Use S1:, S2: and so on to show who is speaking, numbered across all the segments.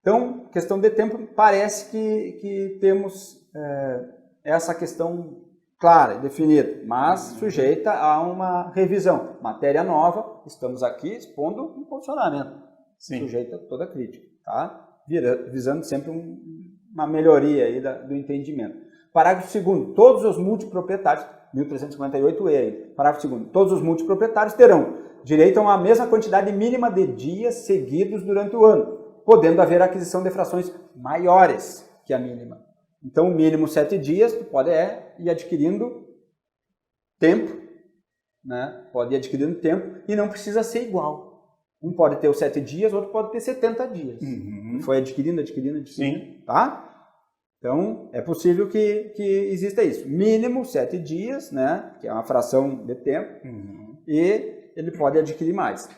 S1: Então, questão de tempo, parece que temos essa questão clara, definida, mas sujeita a uma revisão. Matéria nova, estamos aqui expondo um posicionamento, sujeita a toda crítica, tá? Visando sempre uma melhoria aí do entendimento. Parágrafo 2º, todos os multiproprietários, 1358E, parágrafo 2º, todos os multiproprietários terão direito a uma mesma quantidade mínima de dias seguidos durante o ano, podendo haver aquisição de frações maiores que a mínima. Então, o mínimo 7 dias, tu pode ir adquirindo tempo, né? Pode ir adquirindo tempo e não precisa ser igual. Um pode ter os 7 dias, outro pode ter 70 dias. Foi adquirindo,
S2: Sim.
S1: Tá? Então, é possível que exista isso. Mínimo 7 dias, né? Que é uma fração de tempo, e ele pode adquirir mais.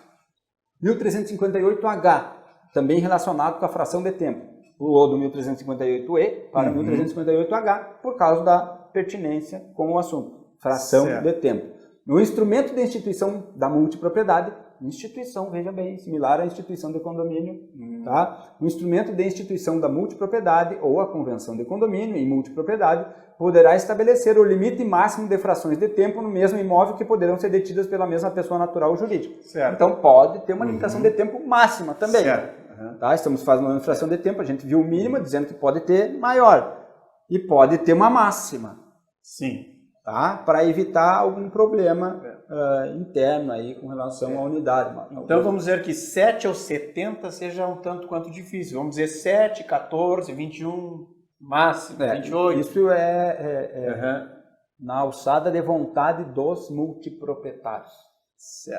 S1: 1358H, também relacionado com a fração de tempo. Pulou do 1358E para 1358H por causa da pertinência com o assunto. Fração de tempo. No instrumento de instituição da multipropriedade, instituição, veja bem, similar à instituição de condomínio, tá? O instrumento de instituição da multipropriedade ou a convenção de condomínio em multipropriedade poderá estabelecer o limite máximo de frações de tempo no mesmo imóvel que poderão ser detidas pela mesma pessoa natural ou jurídica. Então pode ter uma limitação de tempo máxima também. Tá? Estamos fazendo uma fração de tempo, a gente viu o mínimo dizendo que pode ter maior e pode ter uma máxima.
S2: Sim.
S1: Tá? Para evitar algum problema interno aí com relação à unidade.
S2: Então vamos dizer que 7 ou 70 seja um tanto quanto difícil. Vamos dizer 7, 14, 21, máximo, 28.
S1: Isso na alçada de vontade dos multiproprietários.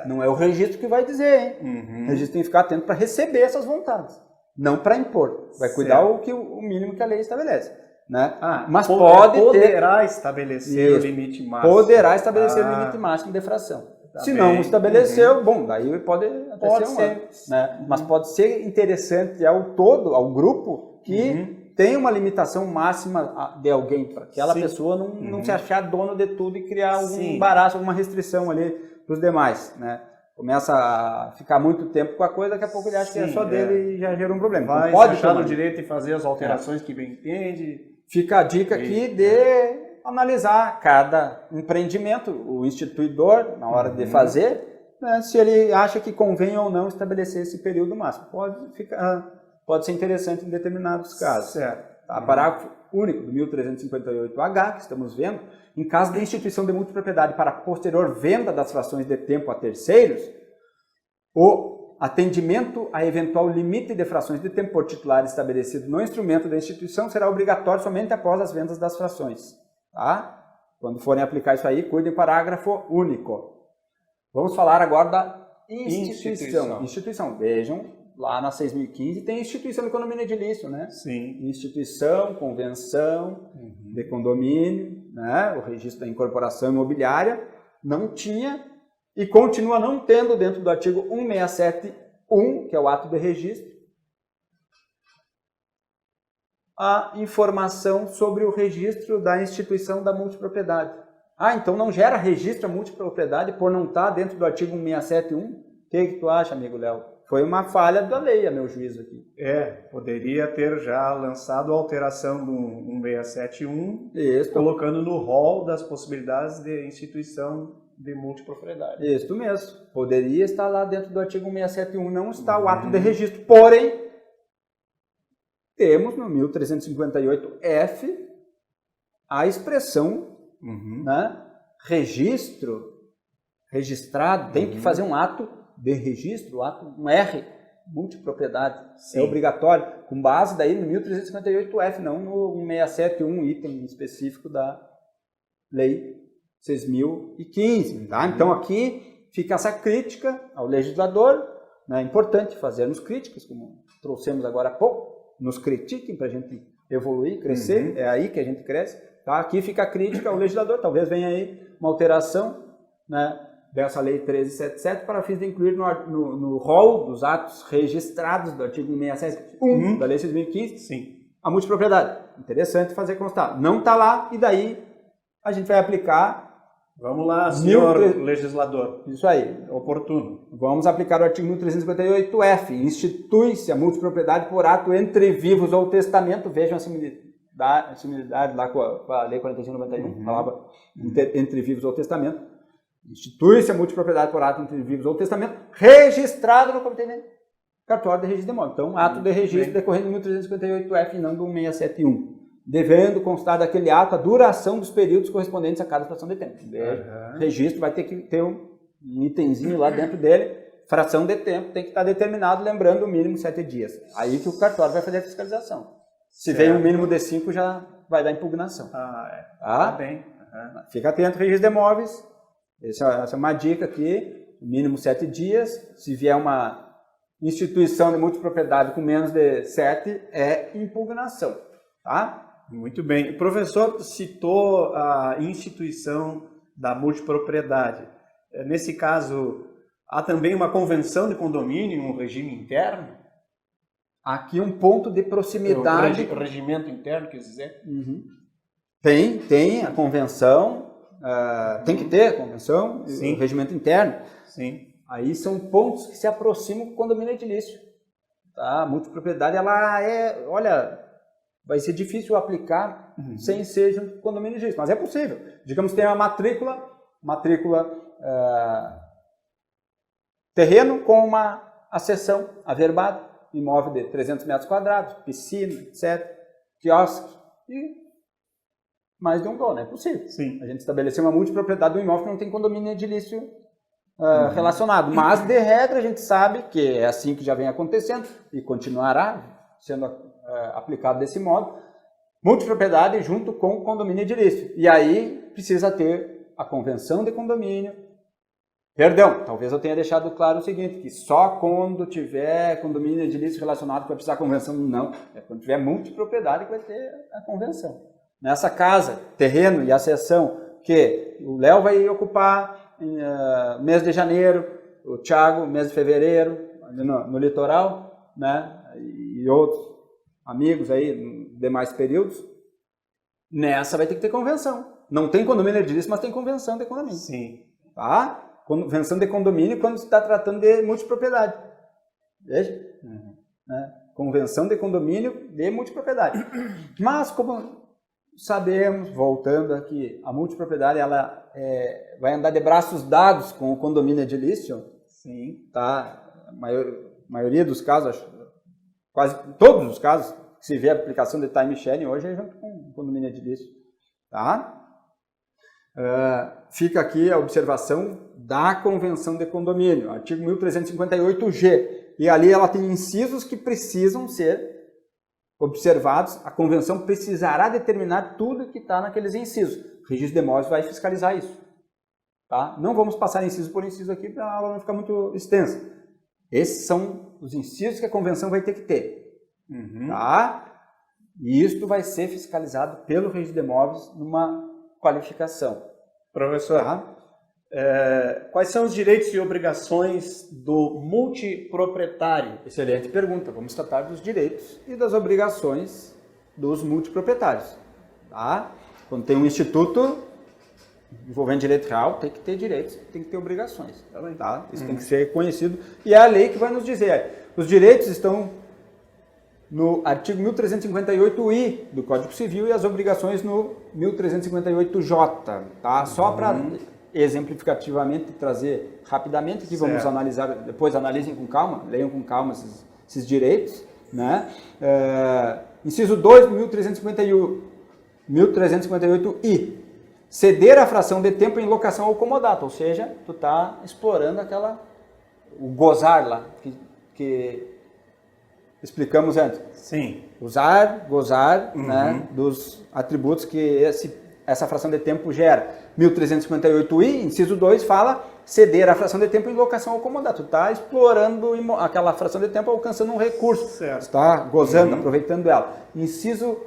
S1: Não é o registro que vai dizer, hein? O registro tem que ficar atento para receber essas vontades, não para impor. Vai cuidar o mínimo que a lei estabelece. Né?
S2: Mas poderá estabelecer o limite máximo.
S1: Poderá estabelecer o limite máximo de fração. Se não estabeleceu, bom, daí pode ser. Né? Mas pode ser interessante ao todo, ao grupo, que tem uma limitação máxima de alguém, para aquela pessoa não se achar dono de tudo e criar algum embaraço, alguma restrição ali para os demais. Né? Começa a ficar muito tempo com a coisa, daqui a pouco ele acha que é só dele e já gera um problema.
S2: Vai
S1: então, pode
S2: achar no direito e fazer as alterações que bem entende.
S1: Fica a dica aqui de analisar cada empreendimento, o instituidor, na hora de fazer, né, se ele acha que convém ou não estabelecer esse período máximo. Pode ser interessante em determinados casos. Tá? Parágrafo único do 1358H, que estamos vendo, em caso de instituição de multipropriedade para posterior venda das frações de tempo a terceiros, o atendimento a eventual limite de frações de tempo por titular estabelecido no instrumento da instituição será obrigatório somente após as vendas das frações. Tá? Quando forem aplicar isso aí, cuidem do parágrafo único. Vamos falar agora da instituição. Vejam, lá na 6.015 tem instituição de condomínio edilício, né?
S2: Sim.
S1: Instituição, convenção de condomínio, né? O registro da incorporação imobiliária não tinha e continua não tendo dentro do artigo 167.1, que é o ato de registro, a informação sobre o registro da instituição da multipropriedade. Então não gera registro a multipropriedade por não estar dentro do artigo 167.1? O que tu acha, amigo Léo? Foi uma falha da lei, a meu juízo aqui.
S2: Poderia ter já lançado a alteração do 167.1, colocando no rol das possibilidades de instituição de multipropriedade.
S1: Isso mesmo. Poderia estar lá dentro do artigo 167.1, não está o ato de registro. Porém, temos no 1358F a expressão né, registro, registrado, tem que fazer um ato de registro, um R, multipropriedade. É obrigatório, com base daí no 1358F, não no 167.1, item específico da lei 6.015. Tá? Então aqui fica essa crítica ao legislador, né? É importante fazermos críticas, como trouxemos agora há pouco, nos critiquem para a gente evoluir, crescer, é aí que a gente cresce. Tá? Aqui fica a crítica ao legislador, talvez venha aí uma alteração, né, dessa lei 1377 para fins de incluir no rol dos atos registrados do artigo 167.1 da lei 6.015 a multipropriedade. Interessante fazer constar. Não está lá e daí a gente vai aplicar
S2: Vamos lá, senhor legislador.
S1: Isso aí.
S2: Oportuno.
S1: Vamos aplicar o artigo 1358-F. Institui-se a multipropriedade por ato entre vivos ou testamento. Vejam a similitude lá com a Lei 4591, falava entre vivos ou testamento. Institui-se a multipropriedade por ato entre vivos ou testamento, registrado no Comitê de Cartório de Registro de Imóveis. Então, ato de registro decorrendo de 1358-F e não do 1671. Devendo constar daquele ato a duração dos períodos correspondentes a cada fração de tempo. O registro vai ter que ter um itemzinho lá dentro dele, fração de tempo, tem que estar determinado, lembrando o mínimo 7 dias. Aí que o cartório vai fazer a fiscalização. Se vem um mínimo de 5, já vai dar impugnação.
S2: Tá bem.
S1: Fica atento, registro de imóveis. Essa é uma dica aqui, mínimo 7 dias. Se vier uma instituição de multipropriedade com menos de 7, é impugnação. Tá?
S2: Muito bem. O professor citou a instituição da multipropriedade. Nesse caso, há também uma convenção de condomínio, um regime interno?
S1: Aqui um ponto de proximidade.
S2: O regimento interno, quer dizer?
S1: Tem a convenção, tem que ter a convenção, o regimento interno.
S2: Sim.
S1: Aí são pontos que se aproximam do condomínio edilício. Tá? A multipropriedade, ela vai ser difícil aplicar sem ser um condomínio edilício, mas é possível. Digamos que tem uma matrícula terreno com uma accessão averbada, imóvel de 300 metros quadrados, piscina, etc., quiosque, e mais de um dono, é possível.
S2: Sim.
S1: A gente estabeleceu uma multipropriedade do imóvel que não tem condomínio edilício relacionado, mas de regra a gente sabe que é assim que já vem acontecendo e continuará sendo aplicado desse modo, multipropriedade junto com o condomínio edilício. E aí precisa ter a convenção de condomínio. Perdão, talvez eu tenha deixado claro o seguinte, que só quando tiver condomínio edilício relacionado que vai precisar convenção. Não, é quando tiver multipropriedade que vai ter a convenção. Nessa casa, terreno e accessão que o Léo vai ocupar em mês de janeiro, o Thiago mês de fevereiro, ali no litoral, né, e outros amigos aí, em demais períodos, nessa vai ter que ter convenção. Não tem condomínio edilício, mas tem convenção de condomínio.
S2: Sim.
S1: Tá? Convenção de condomínio quando se está tratando de multipropriedade. Veja? Convenção de condomínio de multipropriedade. Mas, como sabemos, voltando aqui, a multipropriedade ela vai andar de braços dados com o condomínio edilício.
S2: Sim.
S1: Tá? A maioria dos casos, quase todos os casos que se vê a aplicação de time sharing hoje é junto com o condomínio edilício. Tá? Fica aqui a observação da Convenção de Condomínio, artigo 1358-G. E ali ela tem incisos que precisam ser observados. A Convenção precisará determinar tudo que está naqueles incisos. O registro de imóveis vai fiscalizar isso. Tá? Não vamos passar inciso por inciso aqui para a aula não ficar muito extensa. Esses são os incisos que a Convenção vai ter que ter. Tá? E isto vai ser fiscalizado pelo registro de imóveis numa qualificação.
S2: Professor, quais são os direitos e obrigações do multiproprietário?
S1: Excelente pergunta. Vamos tratar dos direitos e das obrigações dos multiproprietários. Tá? Quando tem um instituto envolvendo direito real, tem que ter direitos, tem que ter obrigações. Tá? Isso tem que ser conhecido. E é a lei que vai nos dizer. Os direitos estão no artigo 1358-I do Código Civil e as obrigações no 1358-J. Tá? Só para exemplificativamente trazer rapidamente, que vamos analisar, depois analisem com calma, leiam com calma esses direitos. Né? Inciso 2 do 1358-I. Ceder a fração de tempo em locação ou comodato, ou seja, tu está explorando o gozar lá, que explicamos antes.
S2: Sim.
S1: Usar, gozar, né, dos atributos que essa fração de tempo gera. 1358-I, inciso 2, fala ceder a fração de tempo em locação ou comodato. Tu está explorando aquela fração de tempo, alcançando um recurso.
S2: Certo.
S1: Está gozando, aproveitando ela. Inciso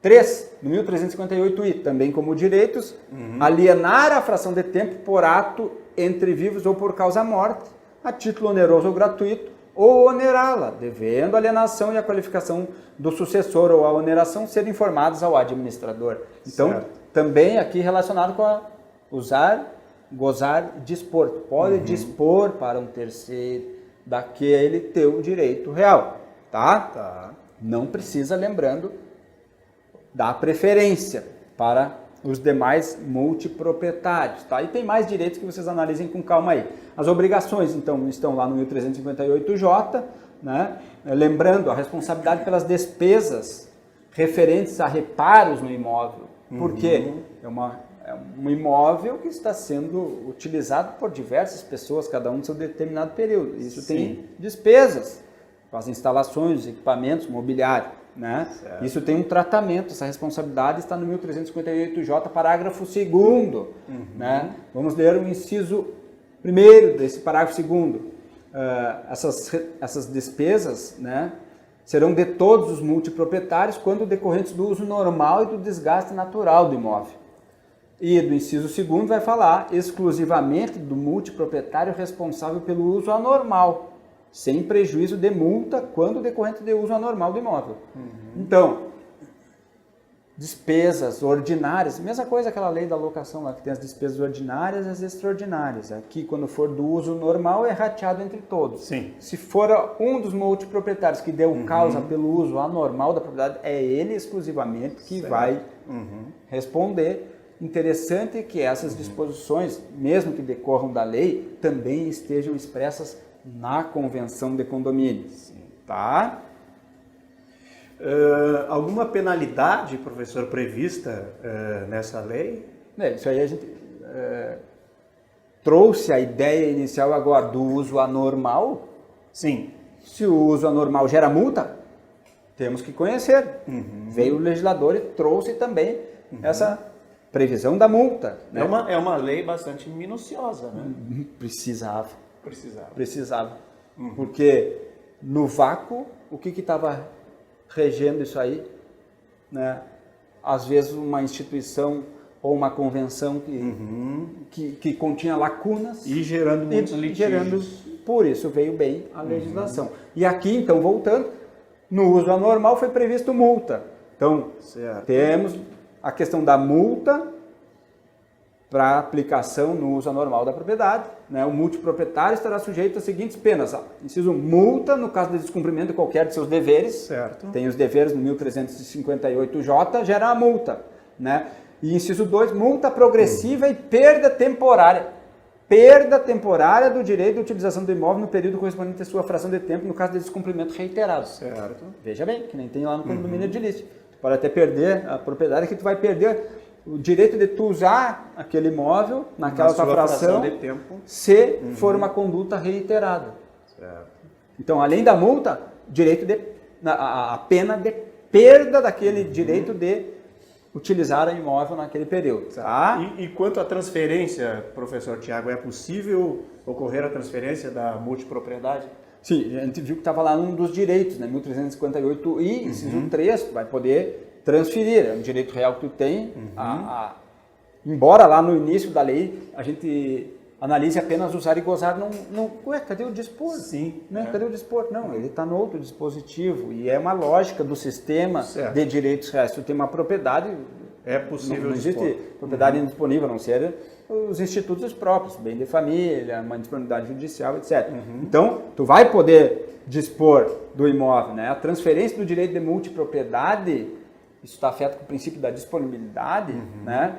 S1: 3, no 1358-I, também como direitos, alienar a fração de tempo por ato entre vivos ou por causa morte, a título oneroso ou gratuito, ou onerá-la, devendo a alienação e a qualificação do sucessor ou a oneração serem informados ao administrador. Então, também aqui relacionado com usar, gozar, dispor. Tu pode dispor para um terceiro daquele teu direito real, tá?
S2: Tá.
S1: Não precisa, lembrando, dar preferência para os demais multiproprietários, tá? E tem mais direitos que vocês analisem com calma aí. As obrigações, então, estão lá no 1358J, né? Lembrando, a responsabilidade pelas despesas referentes a reparos no imóvel. Por quê? É um imóvel que está sendo utilizado por diversas pessoas, cada um no seu determinado período. Isso tem despesas com as instalações, os equipamentos, mobiliário, né? Isso tem um tratamento, essa responsabilidade está no 1358J, parágrafo 2º, né? Vamos ler o inciso 1º desse parágrafo 2º. Essas despesas, né, serão de todos os multiproprietários quando decorrentes do uso normal e do desgaste natural do imóvel. E do inciso 2º vai falar exclusivamente do multiproprietário responsável pelo uso anormal, sem prejuízo de multa quando decorrente de uso anormal do imóvel. Então, despesas ordinárias, mesma coisa aquela lei da locação lá, que tem as despesas ordinárias e as extraordinárias. Aqui, quando for do uso normal, é rateado entre todos.
S2: Sim.
S1: Se for um dos multiproprietários que deu causa pelo uso anormal da propriedade, é ele exclusivamente que vai responder. Interessante que essas disposições, mesmo que decorram da lei, também estejam expressas na convenção de condomínio. Tá?
S2: Alguma penalidade, professor, prevista nessa lei?
S1: Isso aí a gente trouxe a ideia inicial agora do uso anormal.
S2: Sim.
S1: Se o uso anormal gera multa, temos que conhecer. Veio o legislador e trouxe também essa previsão da multa. Né?
S2: É uma lei bastante minuciosa, né?
S1: Precisava.
S2: Uhum.
S1: Porque no vácuo, o que estava regendo isso aí? Né? Às vezes uma instituição ou uma convenção que continha lacunas.
S2: E gerando muitos litígios.
S1: Por isso veio bem a legislação. E aqui, então, voltando, no uso anormal foi previsto multa. Então, temos a questão da multa para aplicação no uso anormal da propriedade. Né? O multiproprietário estará sujeito às seguintes penas. Inciso, multa no caso de descumprimento de qualquer de seus deveres.
S2: Certo.
S1: Tem os deveres no 1358J, gera a multa. Né? E inciso 2, multa progressiva e perda temporária. Perda temporária do direito de utilização do imóvel no período correspondente à sua fração de tempo, no caso de descumprimento reiterado.
S2: Certo.
S1: Veja bem, que nem tem lá no condomínio edilício. Tu pode até perder a propriedade, que tu vai perder o direito de tu usar aquele imóvel naquela tua fração
S2: de tempo,
S1: se for uma conduta reiterada.
S2: Certo.
S1: Então, além da multa, direito de a pena de perda daquele direito de utilizar o imóvel naquele período. Tá?
S2: E quanto à transferência, professor Tiago, é possível ocorrer a transferência da multipropriedade?
S1: Sim, a gente viu que estava lá um dos direitos, né? 1358I, inciso 3, tu vai poder transferir, é um direito real que tu tem, embora lá no início da lei a gente analise apenas usar e gozar, ué, cadê o dispor?
S2: Sim.
S1: Né? Cadê o dispor? Não, ele está no outro dispositivo e é uma lógica do sistema de direitos reais. Se tu tem uma propriedade,
S2: é possível
S1: não existe propriedade indisponível, a não ser os institutos próprios, bem de família, uma disponibilidade judicial, etc. Então, tu vai poder dispor do imóvel, né? A transferência do direito de multipropriedade, isso está afeto com o princípio da disponibilidade, né?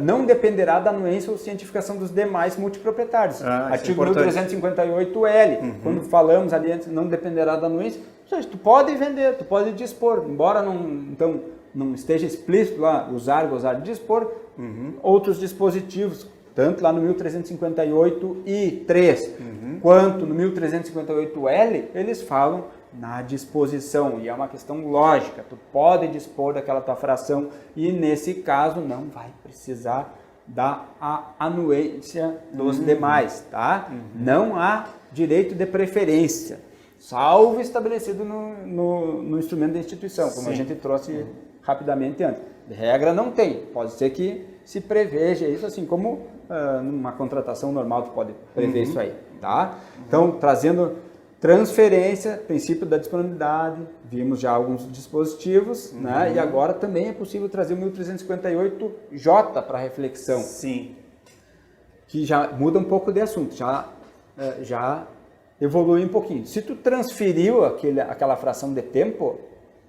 S1: Não dependerá da anuência ou cientificação dos demais multiproprietários. Artigo 1358L, quando falamos ali antes, não dependerá da anuência, ou seja, tu pode vender, tu pode dispor, embora não esteja explícito lá, usar, gozar, dispor, outros dispositivos, tanto lá no 1358I3, quanto no 1358L, eles falam na disposição, e é uma questão lógica, tu pode dispor daquela tua fração e nesse caso não vai precisar da anuência dos demais, tá? Não há direito de preferência, salvo estabelecido no instrumento da instituição, como a gente trouxe rapidamente antes. De regra não tem, pode ser que se preveja isso, assim como numa contratação normal tu pode prever isso aí, tá? Então, trazendo Transferência, princípio da disponibilidade, vimos já alguns dispositivos, né? E agora também é possível trazer o 1358J para reflexão.
S2: Sim.
S1: Que já muda um pouco de assunto, já evolui um pouquinho. Se tu transferiu aquela fração de tempo,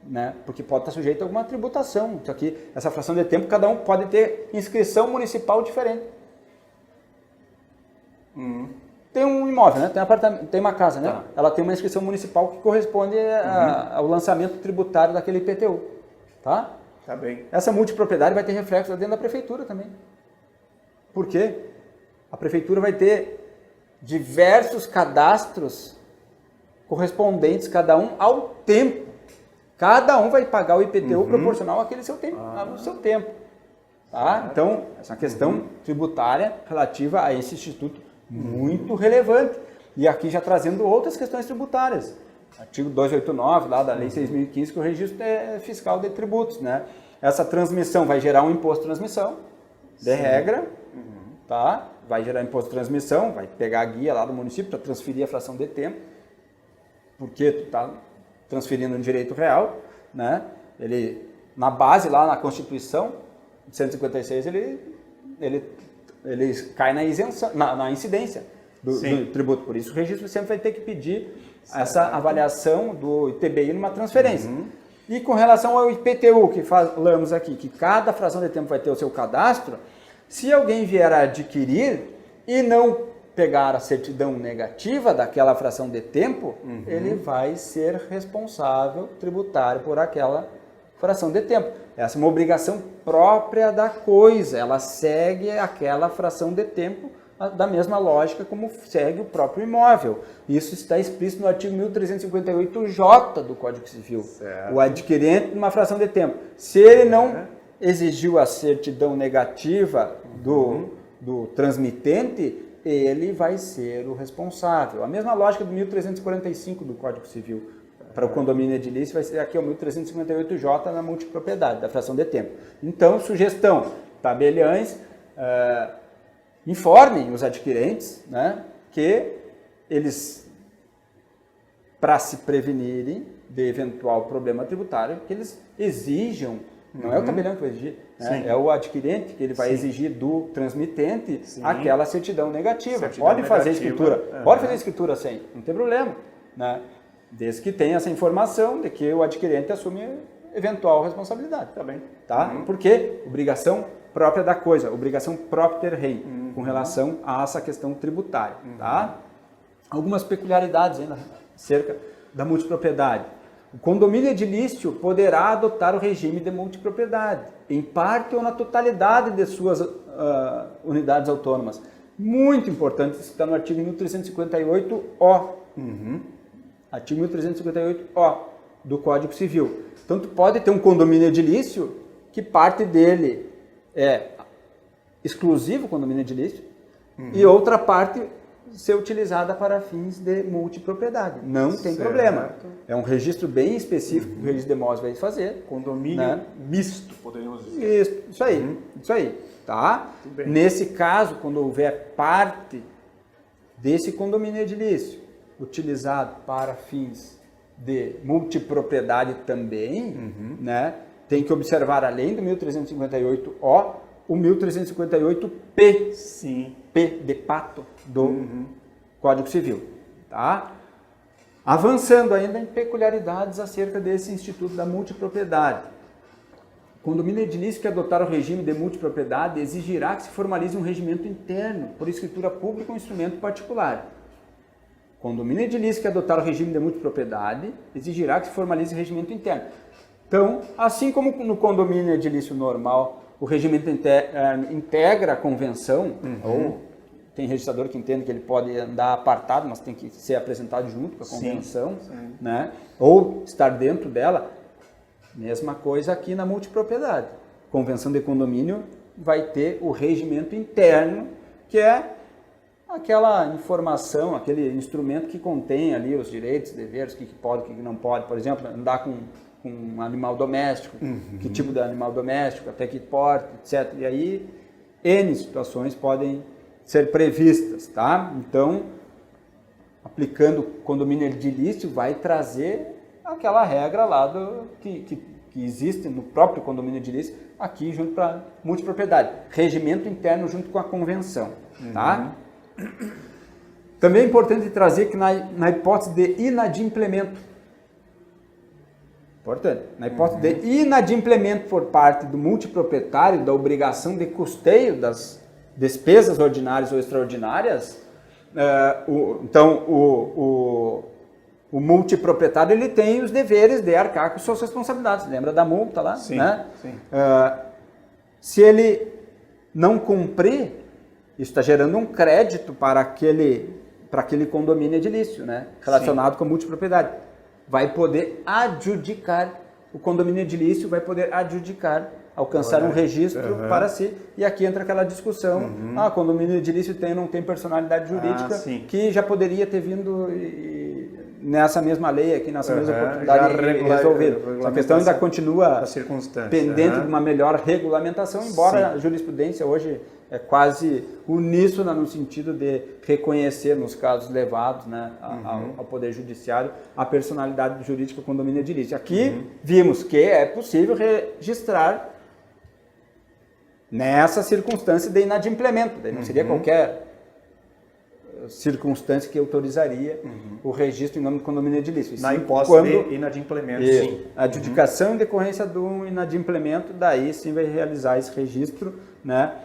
S1: né? Porque pode estar sujeito a alguma tributação. Isso aqui, essa fração de tempo, cada um pode ter inscrição municipal diferente. Tem um imóvel, né? Tem um apartamento, tem uma casa, né?
S2: Tá.
S1: Ela tem uma inscrição municipal que corresponde ao lançamento tributário daquele IPTU, tá?
S2: Tá bem.
S1: Essa multipropriedade vai ter reflexo dentro da prefeitura também. Por quê? A prefeitura vai ter diversos cadastros correspondentes, cada um ao tempo. Cada um vai pagar o IPTU proporcional àquele seu tempo, ao seu tempo. Tá? Então, essa é uma questão tributária relativa a esse instituto muito relevante. E aqui já trazendo outras questões tributárias. Artigo 289, lá da Lei 6.015, que o registro é fiscal de tributos, né? Essa transmissão vai gerar um imposto de transmissão, de regra, tá? Vai gerar imposto de transmissão, vai pegar a guia lá do município para transferir a fração de tempo, porque tu está transferindo um direito real, né? Ele, na base, lá na Constituição, 156, ele cai na isenção, na incidência do tributo. Por isso, o registro sempre vai ter que pedir essa avaliação do ITBI numa transferência. E com relação ao IPTU, que falamos aqui, que cada fração de tempo vai ter o seu cadastro, se alguém vier a adquirir e não pegar a certidão negativa daquela fração de tempo, ele vai ser responsável tributário por aquela fração de tempo. Essa é uma obrigação própria da coisa, ela segue aquela fração de tempo da mesma lógica como segue o próprio imóvel. Isso está explícito no artigo 1358J do Código Civil. Certo. O adquirente numa fração de tempo. Se ele não exigiu a certidão negativa do transmitente, ele vai ser o responsável. A mesma lógica do 1345 do Código Civil. Para o condomínio edilício vai ser aqui o 1358J na multipropriedade, da fração de tempo. Então, sugestão, tabeliães, informem os adquirentes, né, que eles, para se prevenirem de eventual problema tributário, que eles exijam, não é o tabelião que vai exigir, né, é o adquirente que ele vai exigir do transmitente aquela certidão negativa. Pode fazer escritura, pode fazer escritura sem, não tem problema, né? Desde que tenha essa informação de que o adquirente assume eventual responsabilidade. Tá bem. Tá? Porque obrigação própria da coisa, obrigação própria ter rei, com relação a essa questão tributária. Tá? Algumas peculiaridades ainda acerca da multipropriedade. O condomínio edilício poderá adotar o regime de multipropriedade, em parte ou na totalidade de suas unidades autônomas. Muito importante, isso está no artigo 1358-O. Artigo 1358-O do Código Civil. Então, tu pode ter um condomínio edilício que parte dele é exclusivo condomínio edilício e outra parte ser utilizada para fins de multipropriedade. Não tem problema. É um registro bem específico que o registro de imóveis vai fazer.
S2: Condomínio misto, poderíamos dizer.
S1: Isso aí. Tá? Nesse caso, quando houver parte desse condomínio edilício utilizado para fins de multipropriedade também, né? Tem que observar, além do 1358-O, o 1358-P, P de pato, do Código Civil. Tá? Avançando ainda em peculiaridades acerca desse instituto da multipropriedade. O condomínio edilício que adotar o regime de multipropriedade exigirá que se formalize um regimento interno, por escritura pública ou instrumento particular. Condomínio edilício que adotar o regime de multipropriedade exigirá que se formalize regimento interno. Então, assim como no condomínio edilício normal, o regimento integra a convenção, ou tem registrador que entende que ele pode andar apartado, mas tem que ser apresentado junto com a convenção, né? Ou estar dentro dela. Mesma coisa aqui na multipropriedade. Convenção de condomínio vai ter o regimento interno, que é aquela informação, aquele instrumento que contém ali os direitos, deveres, o que pode, o que não pode. Por exemplo, andar com um animal doméstico, que tipo de animal doméstico, até que porte, etc. E aí, N situações podem ser previstas, tá? Então, aplicando condomínio edilício, vai trazer aquela regra lá que existe no próprio condomínio edilício, aqui junto para multipropriedade. Regimento interno junto com a convenção. Tá? Também é importante trazer que na hipótese de inadimplemento, na hipótese de inadimplemento por parte do multiproprietário da obrigação de custeio das despesas ordinárias ou extraordinárias, então o multiproprietário ele tem os deveres de arcar com suas responsabilidades. Lembra da multa lá?
S2: Sim,
S1: né?
S2: sim.
S1: Se ele não cumprir, isso está gerando um crédito para aquele condomínio edilício, né? Relacionado com a multipropriedade. Vai poder adjudicar, o condomínio edilício vai poder adjudicar, alcançar um registro para si. E aqui entra aquela discussão, condomínio edilício não tem personalidade jurídica, que já poderia ter vindo nessa mesma lei aqui, nessa mesma oportunidade resolvida. A questão ainda continua pendente de uma melhor regulamentação, embora a jurisprudência hoje é quase uníssona no sentido de reconhecer nos casos levados, né, ao Poder Judiciário a personalidade jurídica do condomínio edilício. Aqui vimos que é possível registrar nessa circunstância de inadimplemento, daí não seria qualquer circunstância que autorizaria o registro em nome do condomínio edilício.
S2: Na hipótese de inadimplemento, sim.
S1: A adjudicação em decorrência do inadimplemento, daí sim vai realizar esse registro, né?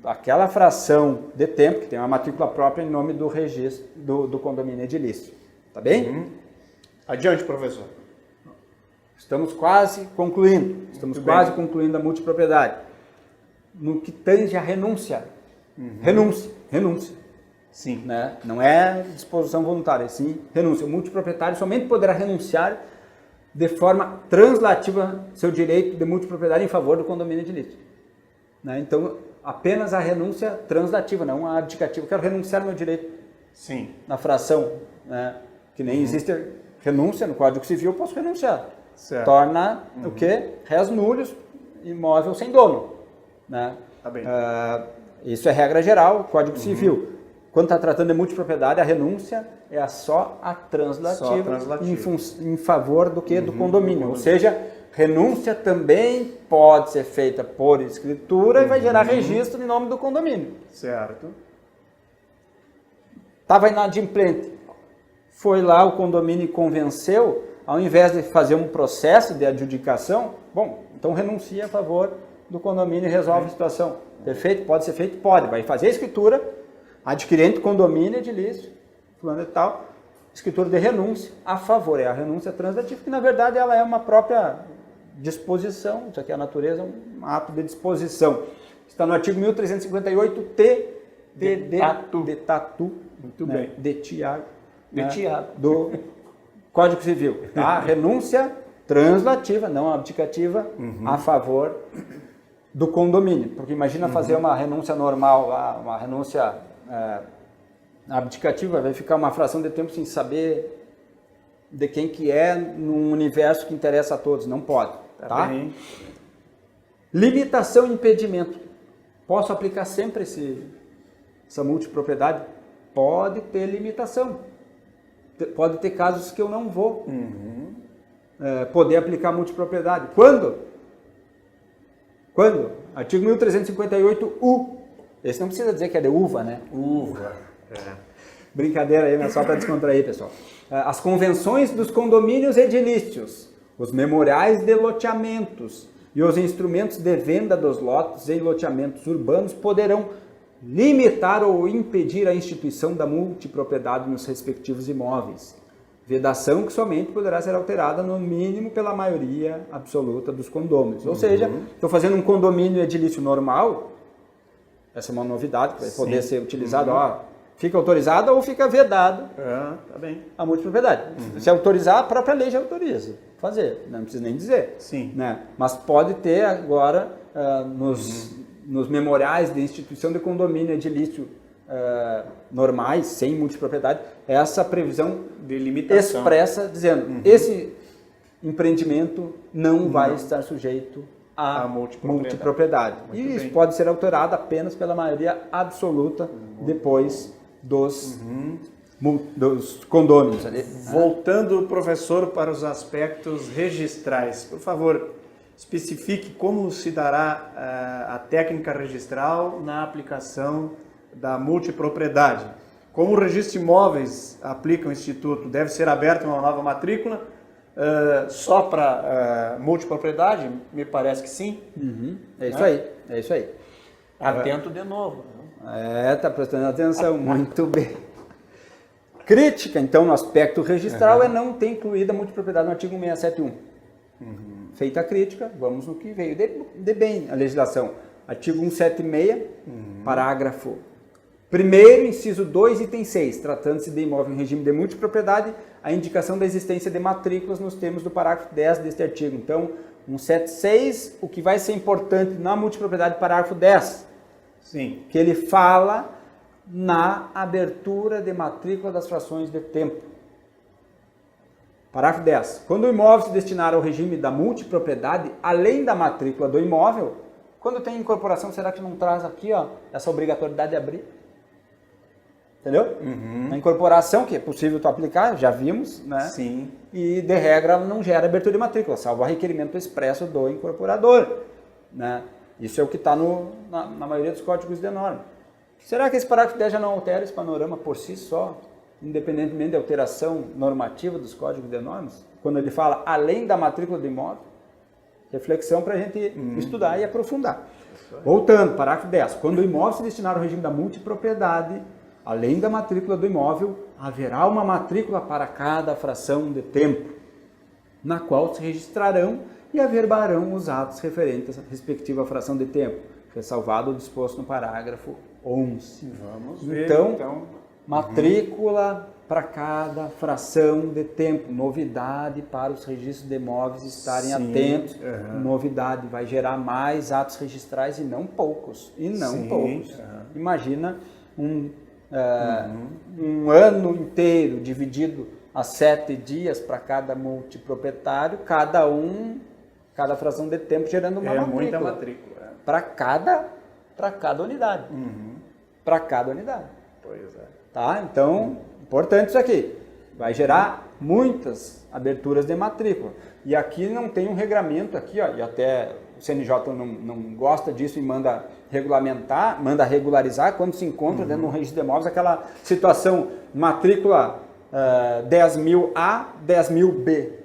S1: Aquela fração de tempo, que tem uma matrícula própria em nome do registro do condomínio edilício. Tá bem?
S2: Adiante, professor.
S1: Estamos quase concluindo. Estamos quase concluindo a multipropriedade. No que tange a renúncia. Renúncia.
S2: Sim.
S1: Né? Não é disposição voluntária, sim renúncia. O multiproprietário somente poderá renunciar de forma translativa seu direito de multipropriedade em favor do condomínio edilício. Né? Então, apenas a renúncia translativa, não a abdicativa. Eu quero renunciar ao meu direito.
S2: Sim.
S1: Na fração, né? Que nem existe renúncia no Código Civil, eu posso renunciar.
S2: Certo.
S1: Torna o quê? Res nullius, imóvel sem dono. Né?
S2: Tá bem.
S1: Isso é regra geral, Código Civil. Quando está tratando de multipropriedade, a renúncia é só a translativa, em favor do que? Do condomínio. Ou seja, renúncia também pode ser feita por escritura e vai gerar registro em nome do condomínio.
S2: Certo.
S1: Estava inadimplente. Foi lá, o condomínio convenceu, ao invés de fazer um processo de adjudicação, bom, então renuncia a favor do condomínio e resolve a situação. Perfeito? Pode ser feito? Pode. Vai fazer a escritura, adquirente condomínio edilício, fulano e tal, escritura de renúncia a favor. É a renúncia translativa, que na verdade ela é uma própria disposição, isso aqui é a natureza, um ato de disposição. Está no artigo 1358T de tatu,
S2: muito
S1: né,
S2: bem,
S1: de Tiago, do Código Civil. Tá? Renúncia translativa, não abdicativa, a favor do condomínio. Porque imagina fazer uma renúncia normal, uma renúncia abdicativa, vai ficar uma fração de tempo sem saber de quem que é num universo que interessa a todos. Não pode. Tá? Limitação e impedimento. Posso aplicar sempre essa multipropriedade? Pode ter limitação. Pode ter casos que eu não vou poder aplicar multipropriedade. Quando? Artigo 1358U. Esse não precisa dizer que é de uva, né?
S2: Uva.
S1: Brincadeira aí, mas só para descontrair, pessoal. As convenções dos condomínios edilícios, os memoriais de loteamentos e os instrumentos de venda dos lotes em loteamentos urbanos poderão limitar ou impedir a instituição da multipropriedade nos respectivos imóveis. Vedação que somente poderá ser alterada no mínimo pela maioria absoluta dos condôminos. Ou seja, estou fazendo um condomínio edilício normal, essa é uma novidade que vai poder ser utilizado, fica autorizada ou fica vedado
S2: tá bem.
S1: a multipropriedade. Se autorizar, a própria lei já autoriza fazer, não precisa nem dizer.
S2: Sim.
S1: Né? Mas pode ter agora nos memoriais de instituição de condomínio edilício normais, sem multipropriedade, essa previsão
S2: de limitação
S1: expressa dizendo esse empreendimento não vai estar sujeito à multipropriedade. E isso pode ser alterado apenas pela maioria absoluta depois dos dos condôminos. Ali.
S2: Voltando, professor, para os aspectos registrais, por favor, especifique como se dará a técnica registral na aplicação da multipropriedade. Como o registro de imóveis aplica o Instituto, deve ser aberta uma nova matrícula só para multipropriedade? Me parece que sim.
S1: É isso aí, é isso aí.
S2: Atento de novo.
S1: Está prestando atenção, muito bem. Crítica, então, no aspecto registral é não ter incluído a multipropriedade no artigo 671. Feita a crítica, vamos no que veio de bem a legislação. Artigo 176, parágrafo 1º, inciso 2, item 6, tratando-se de imóvel em regime de multipropriedade, a indicação da existência de matrículas nos termos do parágrafo 10 deste artigo. Então, 176, o que vai ser importante na multipropriedade, parágrafo 10,
S2: Sim.
S1: que ele fala na abertura de matrícula das frações de tempo. Parágrafo 10. Quando o imóvel se destinar ao regime da multipropriedade, além da matrícula do imóvel, quando tem incorporação, será que não traz aqui essa obrigatoriedade de abrir? Entendeu? Na incorporação, que é possível tu aplicar, já vimos, né?
S2: Sim.
S1: E, de regra, ela não gera abertura de matrícula, salvo a requerimento expresso do incorporador, né? Isso é o que está na maioria dos códigos de norma. Será que esse parágrafo 10 já não altera esse panorama por si só, independentemente da alteração normativa dos códigos de normas? Quando ele fala além da matrícula do imóvel? Reflexão para a gente estudar e aprofundar. Voltando, parágrafo 10. Quando o imóvel se destinar ao regime da multipropriedade, além da matrícula do imóvel, haverá uma matrícula para cada fração de tempo, na qual se registrarão e averbarão os atos referentes à respectiva fração de tempo, ressalvado o disposto no parágrafo 11.
S2: Vamos ver,
S1: Então, matrícula para cada fração de tempo, novidade para os registros de imóveis estarem atentos, novidade, vai gerar mais atos registrais e não poucos, Imagina um ano inteiro dividido a 7 dias para cada multiproprietário, cada fração de tempo gerando uma matrícula.
S2: Muita matrícula.
S1: Para cada unidade. Para cada unidade.
S2: Pois é.
S1: Tá? Então, importante isso aqui. Vai gerar muitas aberturas de matrícula. E aqui não tem um regramento aqui, e até o CNJ não gosta disso e manda regulamentar, manda regularizar quando se encontra dentro do registro de imóveis aquela situação matrícula 10.000A, 10.000B.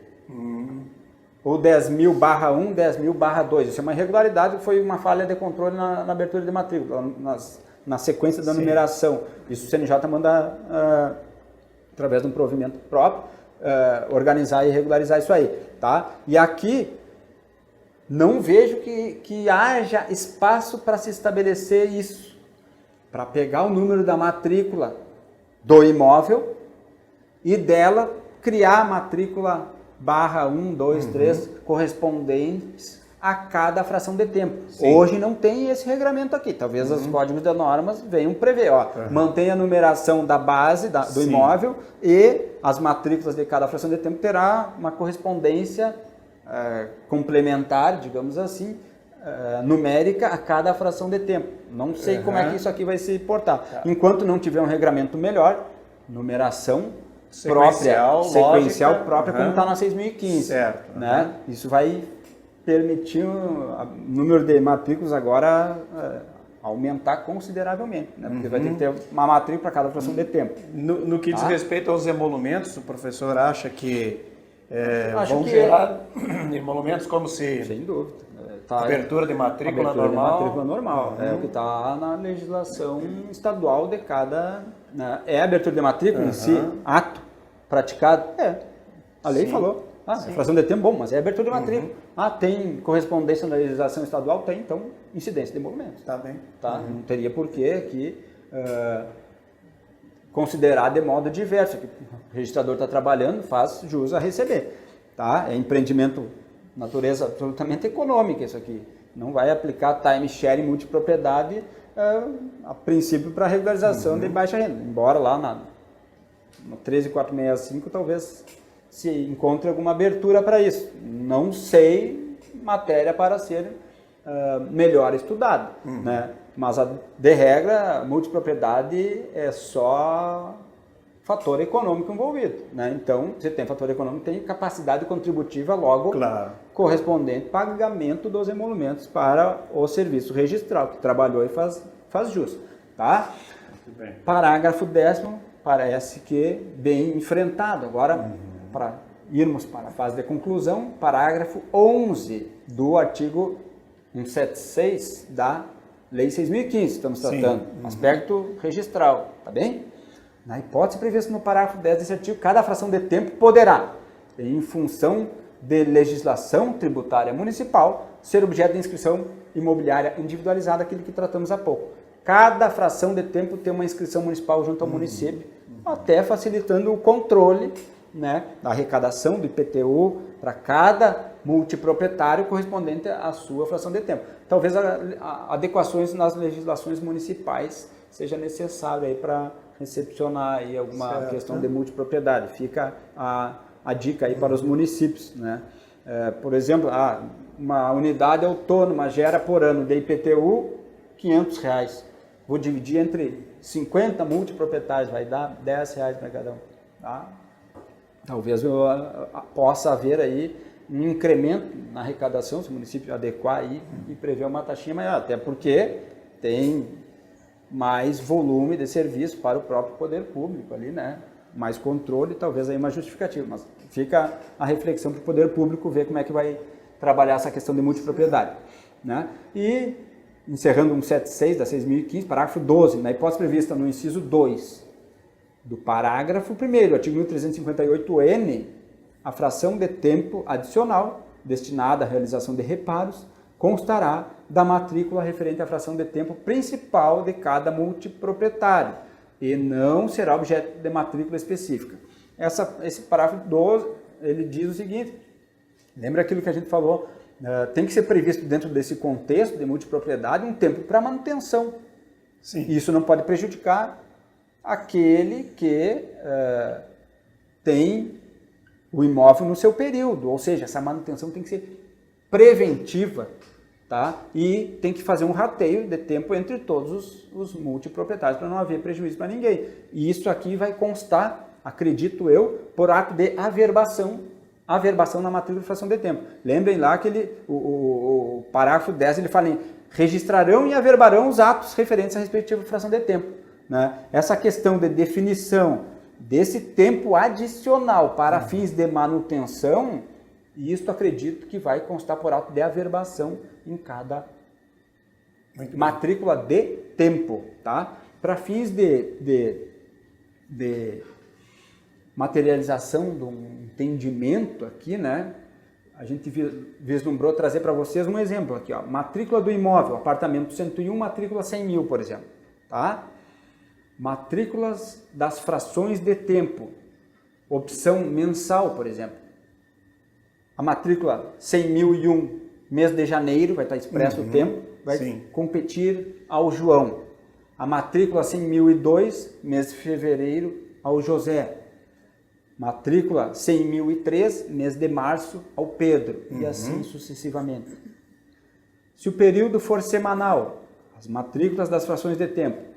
S1: Ou 10.000/1, 10.000/2. Isso é uma irregularidade, foi uma falha de controle na abertura de matrícula, na sequência da numeração. Isso o CNJ manda, através de um provimento próprio, organizar e regularizar isso aí. Tá? E aqui, não vejo que haja espaço para se estabelecer isso. Para pegar o número da matrícula do imóvel e dela criar a matrícula /1, 2, 3 correspondentes a cada fração de tempo. Sim. Hoje não tem esse regramento aqui. Talvez os códigos de normas venham prever. Mantém a numeração da base do imóvel e as matrículas de cada fração de tempo terá uma correspondência complementar, digamos assim, numérica a cada fração de tempo. Não sei como é que isso aqui vai se portar. Enquanto não tiver um regramento melhor, numeração sequencial própria, como está na 6.015.
S2: Certo.
S1: Né? Isso vai permitir o número de matrículas agora aumentar consideravelmente, né? Porque vai ter que ter uma matrícula para cada fração de tempo.
S2: No que diz respeito aos emolumentos, o professor acha que vão gerar emolumentos como se...
S1: Sem dúvida.
S2: Abertura de matrícula normal.
S1: Matrícula normal. É o que está na legislação estadual de cada... Né? É abertura de matrícula em si, ato praticado? A lei falou. Fração de tempo, bom, mas é abertura de matrícula. Tem correspondência na legislação estadual? Tem, então, incidência de emolumentos.
S2: Tá bem.
S1: Tá? Não teria por que aqui considerar de modo diverso. O registrador está trabalhando, faz jus a receber. Tá? É empreendimento natureza absolutamente econômica isso aqui. Não vai aplicar time sharing multipropriedade a princípio para regularização de baixa renda. Embora lá no 13465 talvez se encontre alguma abertura para isso. Não sei matéria para ser melhor estudada. Né? Mas, de regra, a multipropriedade é só fator econômico envolvido, né? Então, você tem fator econômico, tem capacidade contributiva, logo correspondente pagamento dos emolumentos para o serviço registral, que trabalhou e faz jus, tá?
S2: Muito bem.
S1: Parágrafo 10º, parece que bem enfrentado. Agora, para irmos para a fase de conclusão, parágrafo 11 do artigo 176 da Lei 6.015, estamos tratando, aspecto registral, tá bem? Na hipótese prevista no parágrafo 10 desse artigo, cada fração de tempo poderá, em função de legislação tributária municipal, ser objeto de inscrição imobiliária individualizada, aquilo que tratamos há pouco. Cada fração de tempo tem uma inscrição municipal junto ao município, até facilitando o controle, né, da arrecadação do IPTU para cada multiproprietário correspondente à sua fração de tempo. Talvez adequações nas legislações municipais seja necessário aí para recepcionar aí alguma questão de multipropriedade. Fica a dica aí para os municípios, né? Por exemplo, uma unidade autônoma gera por ano de IPTU R$500. Vou dividir entre 50 multiproprietários, vai dar R$10 para cada um. Tá? Talvez possa haver aí um incremento na arrecadação, se o município adequar aí e prever uma taxinha maior, até porque tem mais volume de serviço para o próprio poder público ali, né? Mais controle, talvez aí mais justificativo, mas fica a reflexão para o poder público ver como é que vai trabalhar essa questão de multipropriedade, né? E, encerrando 176 da 6.015, parágrafo 12, na hipótese prevista no inciso 2 do parágrafo 1º, artigo 1358-N, a fração de tempo adicional destinada à realização de reparos constará da matrícula referente à fração de tempo principal de cada multiproprietário e não será objeto de matrícula específica. Esse parágrafo 12, ele diz o seguinte, lembra aquilo que a gente falou, tem que ser previsto dentro desse contexto de multipropriedade um tempo para manutenção.
S2: Sim.
S1: Isso não pode prejudicar aquele que tem o imóvel no seu período, ou seja, essa manutenção tem que ser preventiva, tá? E tem que fazer um rateio de tempo entre todos os multiproprietários para não haver prejuízo para ninguém. E isso aqui vai constar, acredito eu, por ato de averbação na matrícula de fração de tempo. Lembrem lá que o parágrafo 10 ele fala em registrarão e averbarão os atos referentes à respectiva fração de tempo, né? Essa questão de definição desse tempo adicional para fins de manutenção, isto acredito que vai constar por ato de averbação em cada matrícula de tempo, tá? Para fins de materialização do entendimento aqui, né? A gente vislumbrou trazer para vocês um exemplo aqui, ó. Matrícula do imóvel, apartamento 101, matrícula 100.000, por exemplo, tá? Matrículas das frações de tempo, opção mensal, por exemplo. A matrícula 100.001, mês de janeiro, vai estar expresso o tempo, vai competir ao João. A matrícula 100.002, mês de fevereiro, ao José. Matrícula 100.003, mês de março, ao Pedro, e assim sucessivamente. Se o período for semanal, as matrículas das frações de tempo.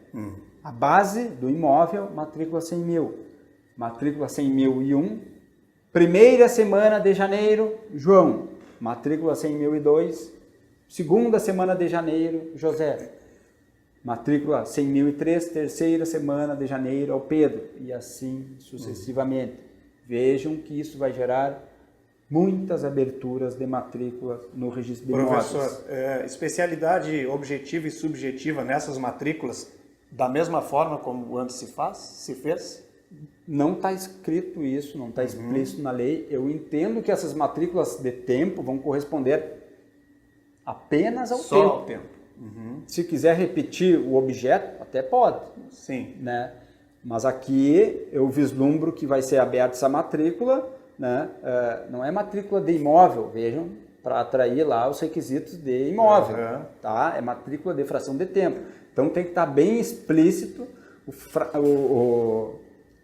S1: A base do imóvel, matrícula 100.000. Matrícula 100.001. Primeira semana de janeiro, João. Matrícula 100.002. Segunda semana de janeiro, José. Matrícula 100.003. Terceira semana de janeiro, ao Pedro. E assim sucessivamente. Vejam que isso vai gerar muitas aberturas de matrícula no registro de imóveis.
S2: Professor, especialidade objetiva e subjetiva nessas matrículas, da mesma forma como antes se fez?
S1: Não está escrito isso, não está explícito na lei. Eu entendo que essas matrículas de tempo vão corresponder apenas ao tempo.
S2: Só ao tempo.
S1: Se quiser repetir o objeto, até pode.
S2: Sim.
S1: Né? Mas aqui eu vislumbro que vai ser aberta essa matrícula, né? Não é matrícula de imóvel, vejam, para atrair lá os requisitos de imóvel. Tá? É matrícula de fração de tempo. Então tem que estar bem explícito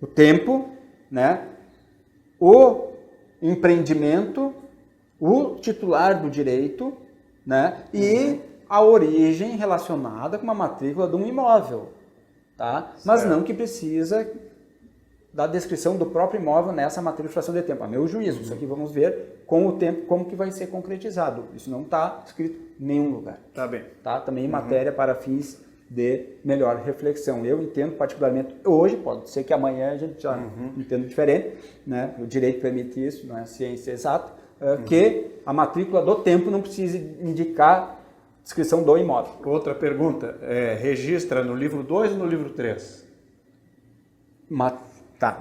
S1: o tempo, né? O empreendimento, o titular do direito, né? E a origem relacionada com uma matrícula de um imóvel. Tá? Mas não que precisa da descrição do próprio imóvel nessa matrícula de fração de tempo. A meu juízo, isso aqui vamos ver com o tempo como que vai ser concretizado. Isso não está escrito em nenhum lugar.
S2: Tá bem.
S1: Tá? Também matéria para fins de melhor reflexão. Eu entendo particularmente hoje, pode ser que amanhã a gente já entenda diferente, né? O direito permite isso, não é ciência exata, que a matrícula do tempo não precisa indicar descrição do imóvel.
S2: Outra pergunta, registra no livro 2 ou no livro 3?
S1: Tá,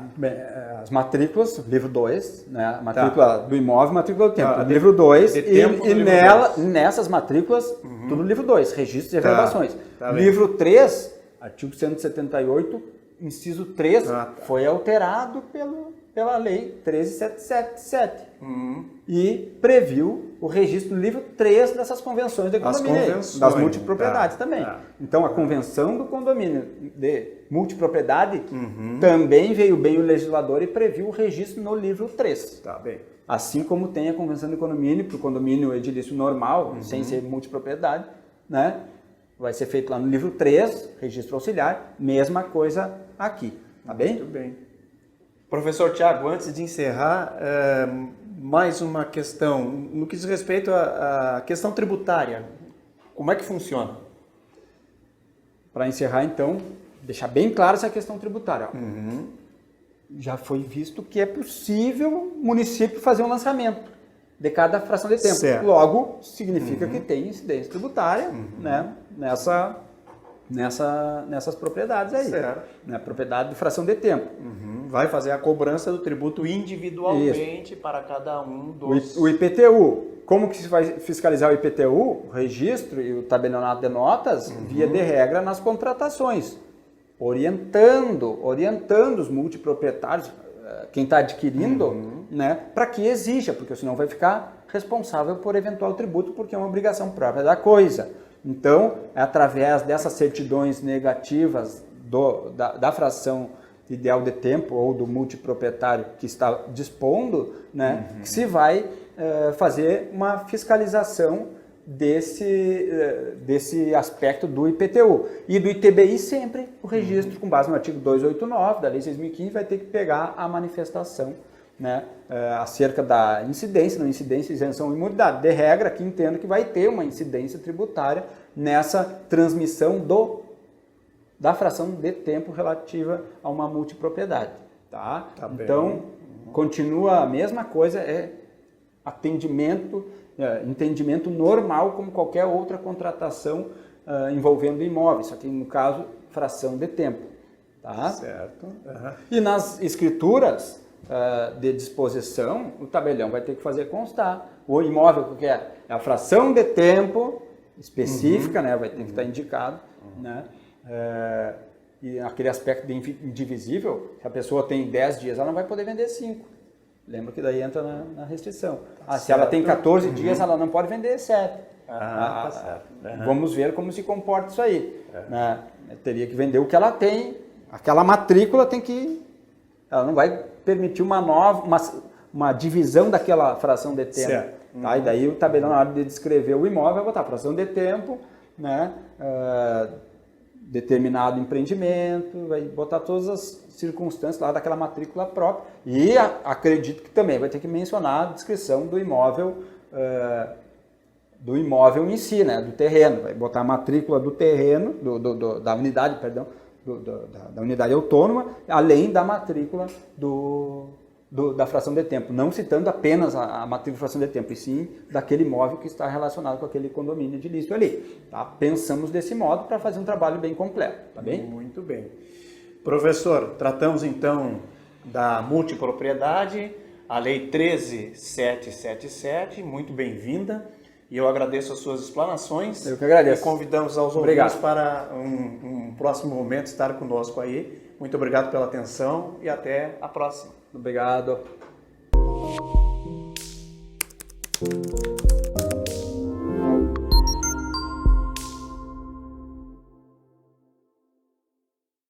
S1: as matrículas, livro 2, né? A matrícula do imóvel, matrícula do tempo. Livro 2 e nessas matrículas, tudo livro 2, registros e reservações. Livro 3, artigo 178, inciso 3, foi alterado pela lei 13777 e previu o registro do livro 3 dessas convenções de condomínio, das multipropriedades também. Então, a convenção do condomínio de multipropriedade também veio bem o legislador e previu o registro no livro 3.
S2: Tá bem.
S1: Assim como tem a convenção de condomínio para o condomínio edilício normal, sem ser multipropriedade, né? Vai ser feito lá no livro 3, registro auxiliar, mesma coisa aqui, tá bem?
S2: Muito bem. Professor Tiago, antes de encerrar, mais uma questão, no que diz respeito à questão tributária, como é que funciona?
S1: Para encerrar, então, deixar bem claro essa questão tributária. Já foi visto que é possível o município fazer um lançamento de cada fração de tempo.
S2: Certo.
S1: Logo, significa que tem incidência tributária, né, nessas propriedades aí.
S2: Certo.
S1: Né, propriedade de fração de tempo.
S2: Vai fazer a cobrança do tributo individualmente para cada um dos...
S1: O IPTU. Como que se vai fiscalizar o IPTU? O registro e o tabelionato de notas, via de regra, nas contratações. Orientando os multiproprietários, quem está adquirindo, né, para que exija, porque senão vai ficar responsável por eventual tributo, porque é uma obrigação própria da coisa. Então, é através dessas certidões negativas da fração ideal de tempo ou do multiproprietário que está dispondo, né, que se vai fazer uma fiscalização desse aspecto do IPTU. E do ITBI sempre o registro, com base no artigo 289 da Lei 6.015, vai ter que pegar a manifestação, né, acerca da incidência, não incidência, isenção ou imunidade. De regra, que entendo que vai ter uma incidência tributária nessa transmissão da fração de tempo relativa a uma multipropriedade. Tá? Então, continua a mesma coisa, entendimento normal como qualquer outra contratação envolvendo imóveis, só que no caso, fração de tempo. Tá?
S2: Certo.
S1: E nas escrituras de disposição, o tabelião vai ter que fazer constar. O imóvel que é a fração de tempo específica, né, vai ter que estar indicado, né? E aquele aspecto de indivisível, se a pessoa tem 10 dias, ela não vai poder vender 5. Lembra que daí entra na restrição. Se ela tem 14 dias, ela não pode vender 7. Vamos ver como se comporta isso aí. Né? Teria que vender o que ela tem. Aquela matrícula tem que... Ela não vai permitir uma divisão daquela fração de tempo. Tá? E daí o tabelião, na hora de descrever o imóvel, vai botar fração de tempo, né? Determinado empreendimento, vai botar todas as circunstâncias lá daquela matrícula própria. E acredito que também vai ter que mencionar a descrição do imóvel em si, né? Do terreno. Vai botar a matrícula do terreno, da unidade, perdão, da unidade autônoma, além da matrícula da fração de tempo, não citando apenas a matrícula de fração de tempo, e sim daquele imóvel que está relacionado com aquele condomínio edilício ali. Tá? Pensamos desse modo para fazer um trabalho bem completo, tá bem?
S2: Muito bem. Professor, tratamos então da multipropriedade, a Lei 13.777, muito bem-vinda, e eu agradeço as suas explanações.
S1: Eu que agradeço.
S2: E convidamos aos ouvintes para um próximo momento estar conosco aí. Muito obrigado pela atenção e até a próxima.
S1: Obrigado.